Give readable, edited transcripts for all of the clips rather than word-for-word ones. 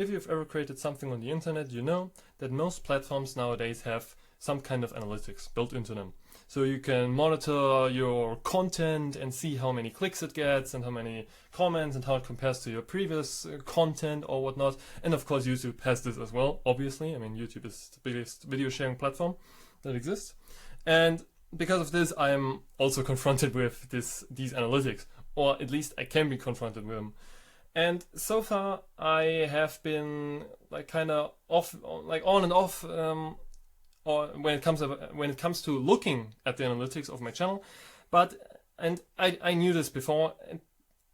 if you've ever created something on the internet, you know that most platforms nowadays have some kind of analytics built into them. So you can monitor your content and see how many clicks it gets and how many comments and how it compares to your previous content or whatnot. And of course YouTube has this as well, obviously. I mean, YouTube is the biggest video sharing platform that exists. And because of this, I am also confronted with these analytics, or at least I can be confronted with them. And so far I have been like kind of off, like on and off, or when it comes to looking at the analytics of my channel. And I knew this before, and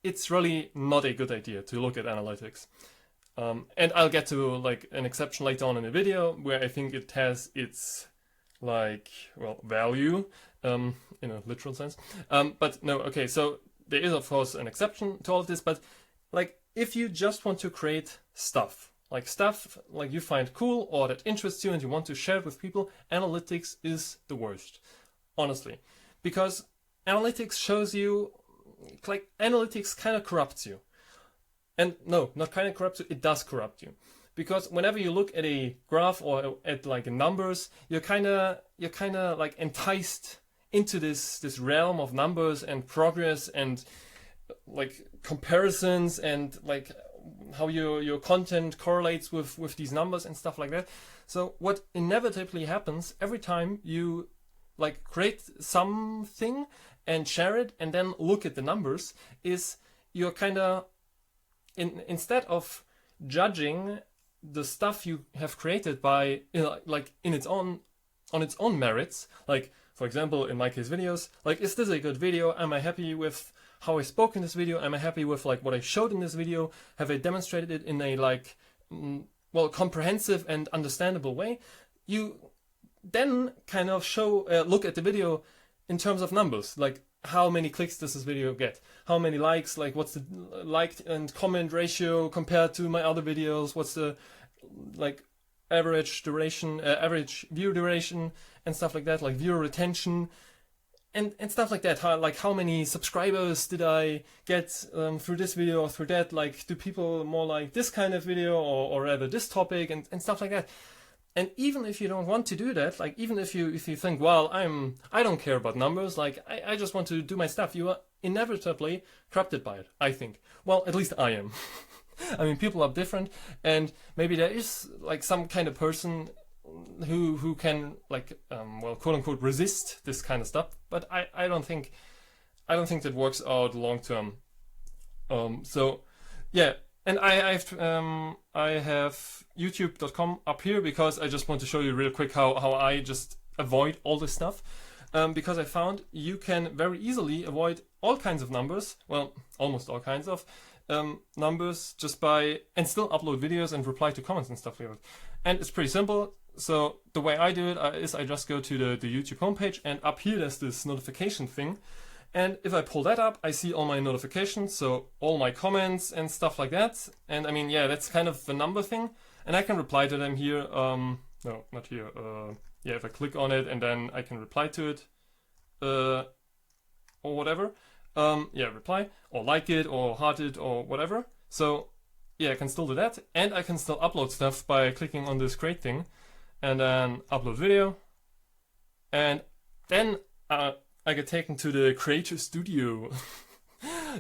it's really not a good idea to look at analytics. And I'll get to like an exception later on in the video where I think it has its value in a literal sense. But no, okay, so there is of course an exception to all of this, but like if you just want to create stuff like you find cool or that interests you and you want to share it with people, analytics is the worst, honestly, because analytics shows you, like, analytics kind of corrupts you. And no, not kind of corrupts you, it does corrupt you. Because whenever you look at a graph or at like numbers, you're kind of like enticed into this realm of numbers and progress and like comparisons and like how your content correlates with these numbers and stuff like that. So what inevitably happens every time you like create something and share it and then look at the numbers is you're kind of instead of judging the stuff you have created by like on its own merits, like for example in my case videos, like is this a good video, am I happy with how I spoke in this video, am I happy with like what I showed in this video, have I demonstrated it in a like comprehensive and understandable way, you then kind of look at the video in terms of numbers, like how many clicks does this video get, how many likes, like what's the like and comment ratio compared to my other videos, what's the like average duration, average view duration and stuff like that, like viewer retention and stuff like that. How many subscribers did I get through this video or through that, like do people more like this kind of video or rather this topic and stuff like that. And even if you don't want to do that, like even if you think, well, I don't care about numbers, like I just want to do my stuff, you are inevitably corrupted by it, I think. Well, at least I am. I mean, people are different, and maybe there is like some kind of person who can like quote unquote resist this kind of stuff, but I don't think that works out long term. So yeah. And I have youtube.com up here because I just want to show you real quick how I just avoid all this stuff. Because I found you can very easily avoid all kinds of numbers, well, almost all kinds of numbers, and still upload videos and reply to comments and stuff like that. And it's pretty simple. So the way I do it is I just go to the YouTube homepage, and up here there's this notification thing. And if I pull that up, I see all my notifications, so all my comments and stuff like that. And I mean, yeah, that's kind of the number thing. And I can reply to them here. No, not here. Yeah, if I click on it and then I can reply to it or whatever. Yeah, reply or like it or heart it or whatever. So yeah, I can still do that. And I can still upload stuff by clicking on this create thing and then upload video. And then I get taken to the Creator Studio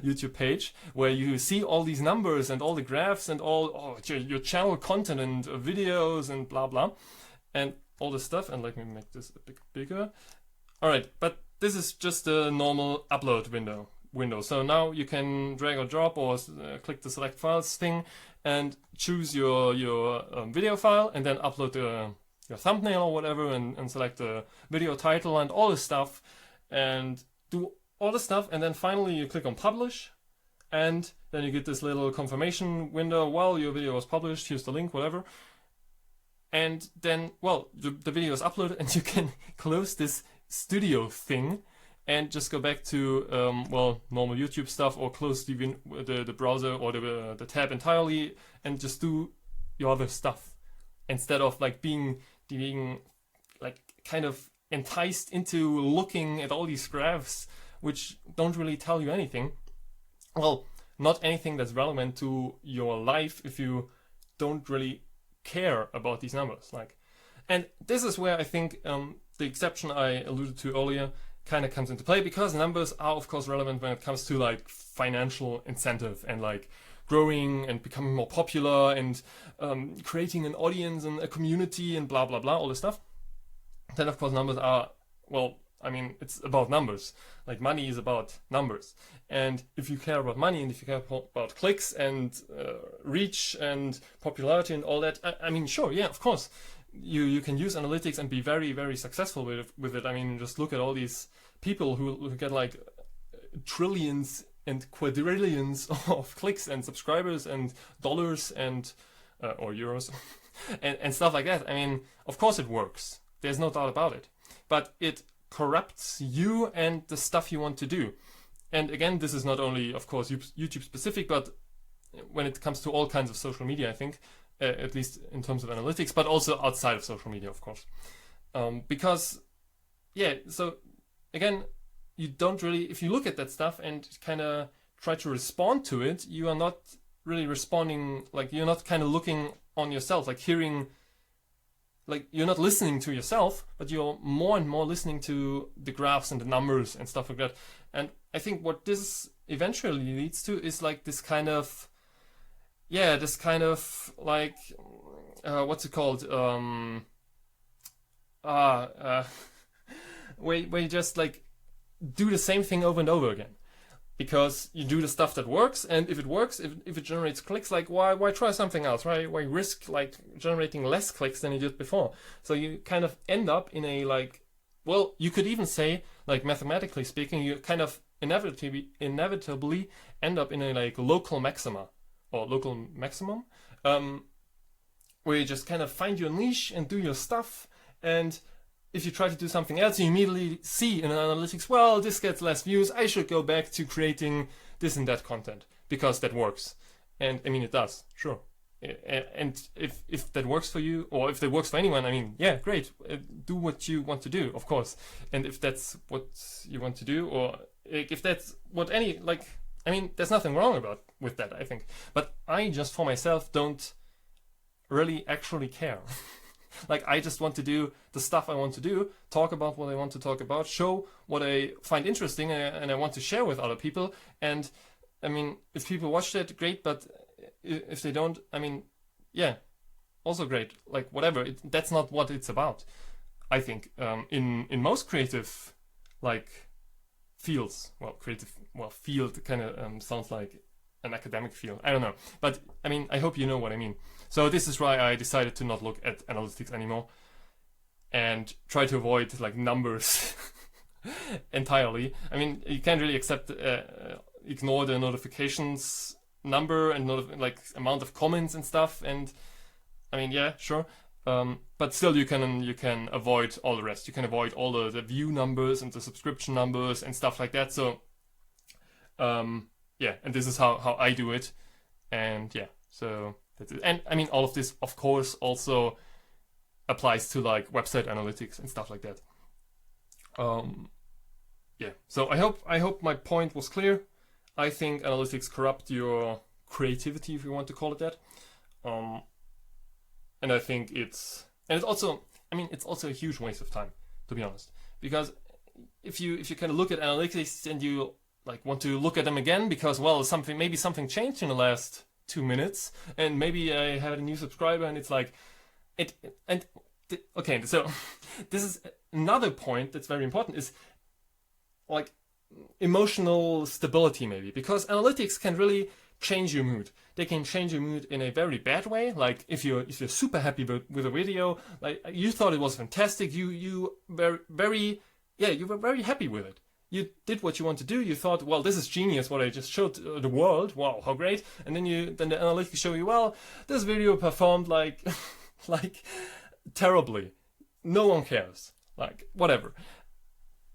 YouTube page where you see all these numbers and all the graphs and all your channel content and videos and blah blah and all this stuff. And let me make this a bit bigger. Alright, but this is just a normal upload window. So now you can drag or drop or click the select files thing and choose your video file and then upload your thumbnail or whatever and select the video title and all this stuff. And do all the stuff, and then finally you click on publish, and then you get this little confirmation window. Well, your video was published, here's the link, whatever. And then, well, the video is uploaded, and you can close this studio thing and just go back to normal YouTube stuff, or close the browser or the tab entirely and just do your other stuff instead of like being like kind of enticed into looking at all these graphs which don't really tell you anything. Well, not anything that's relevant to your life if you don't really care about these numbers. Like, and this is where I think the exception I alluded to earlier kind of comes into play, because numbers are of course relevant when it comes to like financial incentive and like growing and becoming more popular and creating an audience and a community and blah blah blah, all this stuff. Then of course numbers are, well, I mean, it's about numbers. Like, money is about numbers. And if you care about money and if you care about clicks and reach and popularity and all that, I mean, sure, yeah, of course, you can use analytics and be very, very successful with it. I mean, just look at all these people who get like trillions and quadrillions of clicks and subscribers and dollars and or euros and stuff like that. I mean, of course it works. There's no doubt about it. But it corrupts you and the stuff you want to do. And again, this is not only, of course, YouTube specific, but when it comes to all kinds of social media, I think, at least in terms of analytics, but also outside of social media, of course. Because, yeah, so again, you don't really, if you look at that stuff and kind of try to respond to it, you are not really responding, like, you're not kind of looking on yourself, like hearing, like, you're not listening to yourself, but you're more and more listening to the graphs and the numbers and stuff like that. And I think what this eventually leads to is like this kind of, yeah, this kind of like, what's it called? Where you just like do the same thing over and over again. Because you do the stuff that works, and if it works, if it generates clicks, like why try something else, right? Why risk like generating less clicks than you did before? So you kind of end up in a like, well, you could even say, like, mathematically speaking, you kind of inevitably end up in a like local maxima or local maximum, where you just kind of find your niche and do your stuff. And if you try to do something else, you immediately see in analytics, well, this gets less views, I should go back to creating this and that content because that works. And I mean, it does, sure. And if that works for you, or if that works for anyone, I mean, yeah, great. Do what you want to do, of course. And if that's what you want to do, or if that's what any, like, I mean, there's nothing wrong with that, I think. But I just, for myself, don't really actually care. Like, I just want to do the stuff I want to do, talk about what I want to talk about, show what I find interesting and I want to share with other people. And I mean, if people watch that, great, but if they don't, I mean, yeah, also great. Like, whatever, that's not what it's about, I think. In most creative, like, fields, field kind of sounds like an academic field. I don't know. But, I mean, I hope you know what I mean. So this is why I decided to not look at analytics anymore and try to avoid like numbers entirely. I mean, you can't really ignore the notifications number and like amount of comments and stuff. And I mean, yeah, sure. But still, you can avoid all the rest. You can avoid all the view numbers and the subscription numbers and stuff like that. So yeah, and this is how I do it. And yeah, so that's it. And I mean, all of this, of course, also applies to like website analytics and stuff like that. Yeah. So I hope my point was clear. I think analytics corrupt your creativity, if you want to call it that. And I think it's also a huge waste of time, to be honest. Because if you kind of look at analytics and you like want to look at them again because, well, maybe something changed in the last 2 minutes, and maybe I had a new subscriber, and it's like okay, so this is another point that's very important, is like emotional stability, maybe, because analytics can really change your mood. They can change your mood in a very bad way. Like if you're super happy with a video, like you thought it was fantastic, you were very happy with it. You did what you want to do. You thought, well, this is genius, what I just showed the world. Wow, how great. And then the analytics show you, well, this video performed like terribly. No one cares. Like, whatever.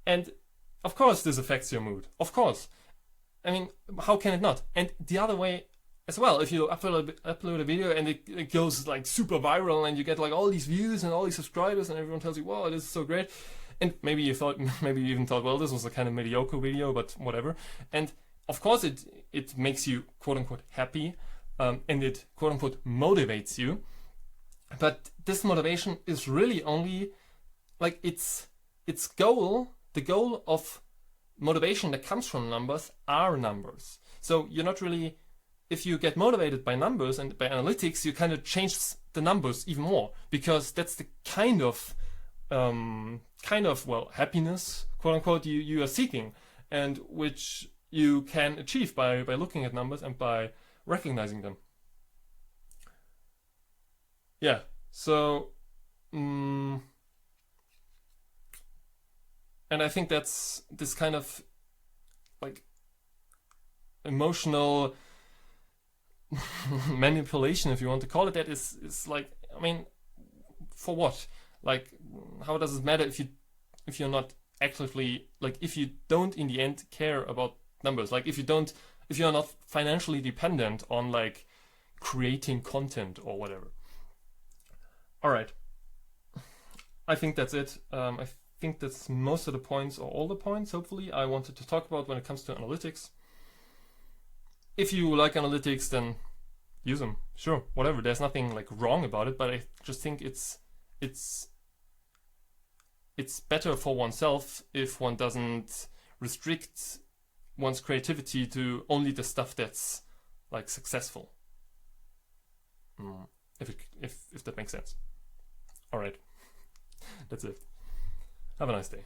And of course this affects your mood. Of course. I mean, how can it not? And the other way as well, if you upload a video and it goes like super viral and you get like all these views and all these subscribers and everyone tells you, wow, this is so great. And maybe you even thought, well, this was a kind of mediocre video, but whatever. And of course it makes you quote unquote happy, and it quote unquote motivates you. But this motivation is really only like its goal. The goal of motivation that comes from numbers are numbers. So you're not really, if you get motivated by numbers and by analytics, you kind of change the numbers even more, because that's the kind of well, happiness, quote unquote, you are seeking, and which you can achieve by looking at numbers and by recognizing them. Yeah, so and I think that's this kind of like emotional manipulation, if you want to call it that, is like, I mean, for what? Like, how does it matter if you're not actively, like, if you don't in the end care about numbers, like if you're not financially dependent on like creating content or whatever. All right, I think that's it. I think that's most of the points, or all the points, hopefully, I wanted to talk about when it comes to analytics. If you like analytics, then use them. Sure, whatever. There's nothing like wrong about it, but I just think it's better for oneself if one doesn't restrict one's creativity to only the stuff that's like successful. If that makes sense. All right, that's it. Have a nice day.